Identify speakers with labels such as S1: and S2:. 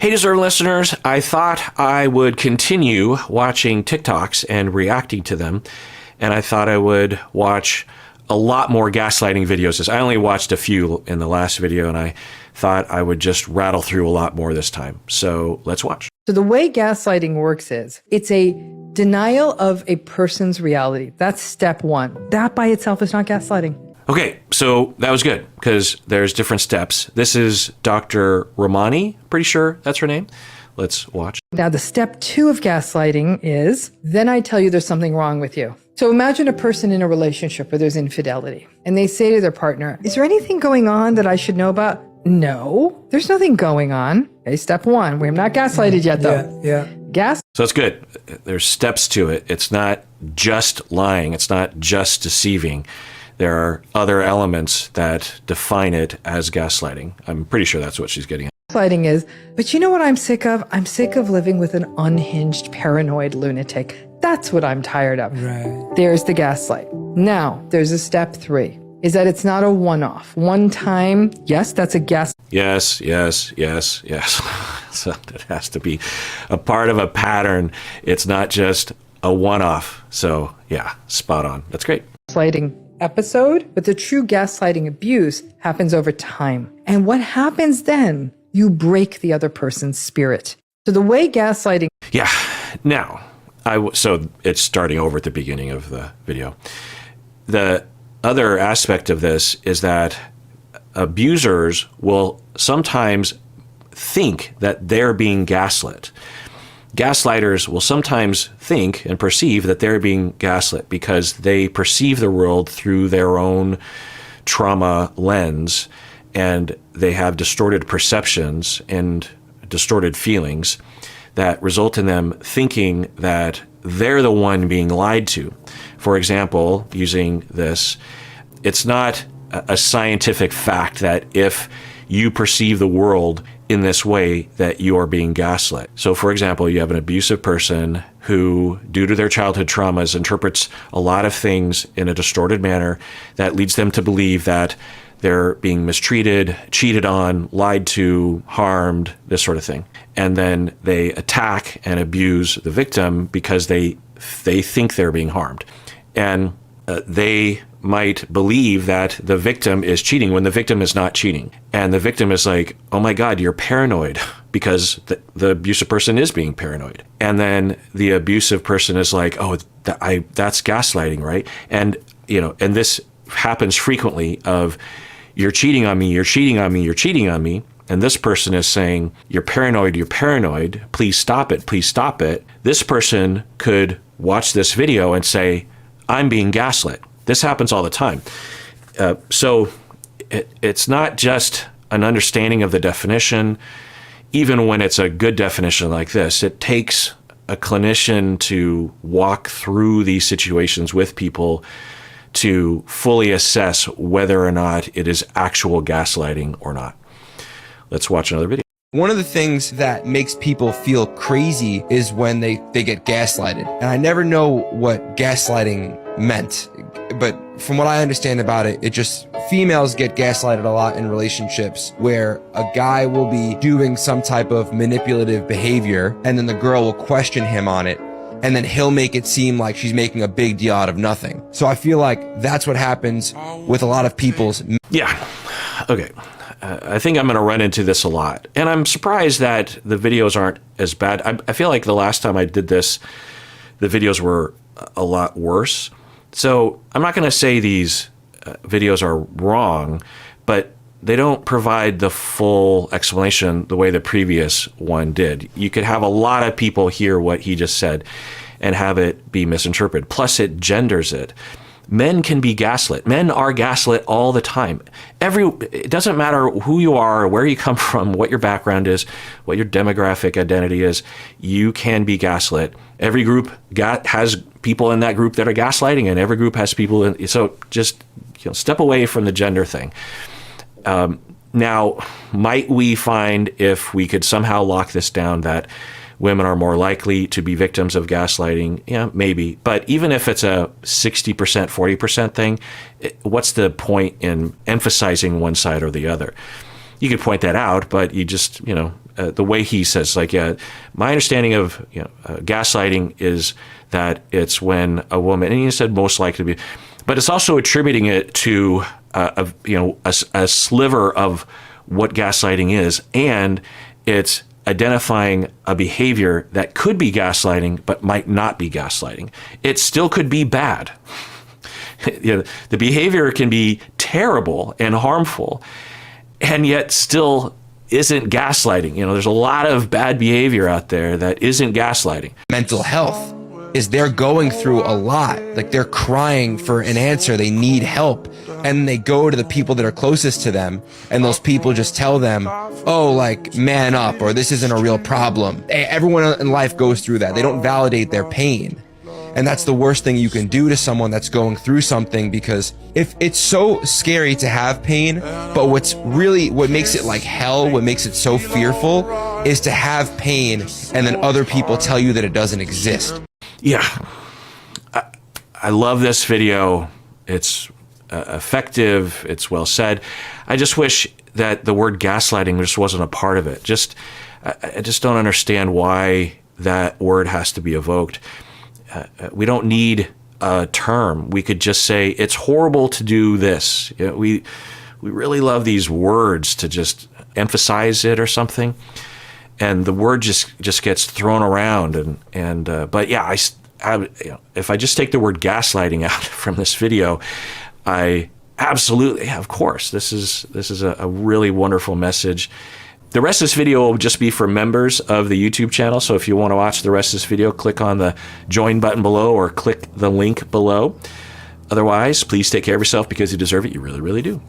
S1: Hey, Deserve listeners, I thought I would continue watching TikToks and reacting to them, and I thought I would watch a lot more gaslighting videos. I only watched a few in the last video, and I thought I would just rattle through a lot more this time. So let's watch.
S2: So the way gaslighting works is it's a denial of a person's reality. That's step one. That by itself is not gaslighting.
S1: Okay, so that was good because there's different steps. This is Dr. Ramani, pretty sure that's her name. Let's watch.
S2: Now, the step two of gaslighting is, then I tell you there's something wrong with you. So imagine a person in a relationship where there's infidelity and they say to their partner, is there anything going on that I should know about? No, there's nothing going on. Okay, step one. We're not gaslighted yet, though.
S3: Yeah.
S1: So it's good. There's steps to it. It's not just lying. It's not just deceiving. There are other elements that define it as gaslighting. I'm pretty sure that's what she's getting at.
S2: Gaslighting is, but you know what I'm sick of? I'm sick of living with an unhinged, paranoid lunatic. That's what I'm tired of.
S3: Right.
S2: There's the gaslight. Now, there's a step three, is that it's not a one-off. One time, yes, that's a gas.
S1: Yes. So it has to be a part of a pattern. It's not just a one-off. So yeah, spot on. That's great.
S2: Gaslighting episode, but the true gaslighting abuse happens over time. And what happens then? You break the other person's spirit. So the way gaslighting...
S1: Yeah. Now, so it's starting over at the beginning of the video. The other aspect of this is that abusers will sometimes think that they're being gaslit. Gaslighters will sometimes think and perceive that they're being gaslit because they perceive the world through their own trauma lens, and they have distorted perceptions and distorted feelings that result in them thinking that they're the one being lied to. For example, using this, it's not a scientific fact that if you perceive the world in this way that you are being gaslit. So for example, you have an abusive person who, due to their childhood traumas, interprets a lot of things in a distorted manner that leads them to believe that they're being mistreated, cheated on, lied to, harmed, this sort of thing. And then they attack and abuse the victim because they think they're being harmed. And they might believe that the victim is cheating when the victim is not cheating. And the victim is like, oh my God, you're paranoid, because the abusive person is being paranoid. And then the abusive person is like, oh, that's gaslighting, right? And, and this happens frequently of, you're cheating on me, you're cheating on me, you're cheating on me. And this person is saying, you're paranoid, please stop it, please stop it. This person could watch this video and say, I'm being gaslit. This happens all the time. So it's not just an understanding of the definition. Even when it's a good definition like this, it takes a clinician to walk through these situations with people to fully assess whether or not it is actual gaslighting or not. Let's watch another video.
S3: One of the things that makes people feel crazy is when they get gaslighted. And I never know what gaslighting meant, but from what I understand about it, females get gaslighted a lot in relationships where a guy will be doing some type of manipulative behavior and then the girl will question him on it. And then he'll make it seem like she's making a big deal out of nothing. So I feel like that's what happens with a lot of people's...
S1: Yeah. Okay. I think I'm going to run into this a lot. And I'm surprised that the videos aren't as bad. I feel like the last time I did this, the videos were a lot worse. So I'm not going to say these videos are wrong, but they don't provide the full explanation the way the previous one did. You could have a lot of people hear what he just said and have it be misinterpreted. Plus, it genders it. Men can be gaslit. Men are gaslit all the time. It doesn't matter who you are, where you come from, what your background is, what your demographic identity is. You can be gaslit. Every group has people in that group that are gaslighting, and every group has people in. So just step away from the gender thing. Now, might we find, if we could somehow lock this down, that women are more likely to be victims of gaslighting? Yeah, maybe. But even if it's a 60%, 40% thing, what's the point in emphasizing one side or the other? You could point that out, but you just, the way he says, like, yeah, my understanding of gaslighting is that it's when a woman, and he said most likely to be, but it's also attributing it to a sliver of what gaslighting is, and it's identifying a behavior that could be gaslighting but might not be gaslighting. It still could be bad. The behavior can be terrible and harmful, and yet still isn't gaslighting. There's a lot of bad behavior out there that isn't gaslighting.
S3: Mental health is they're going through a lot. Like, they're crying for an answer. They need help. And they go to the people that are closest to them, and those people just tell them, oh, like, man up, or this isn't a real problem. Everyone in life goes through that. They don't validate their pain. And that's the worst thing you can do to someone that's going through something, because if it's so scary to have pain, but what makes it like hell, what makes it so fearful is to have pain and then other people tell you that it doesn't exist.
S1: Yeah. I love this video. It's effective. It's well said. I just wish that the word gaslighting just wasn't a part of it. I just don't understand why that word has to be evoked. We don't need a term. We could just say it's horrible to do this. We really love these words to just emphasize it or something, and the word just gets thrown around. But yeah, if I just take the word gaslighting out from this video, I absolutely, of course, this is a really wonderful message. The rest of this video will just be for members of the YouTube channel. So if you want to watch the rest of this video, click on the join button below or click the link below. Otherwise, please take care of yourself because you deserve it. You really, really do.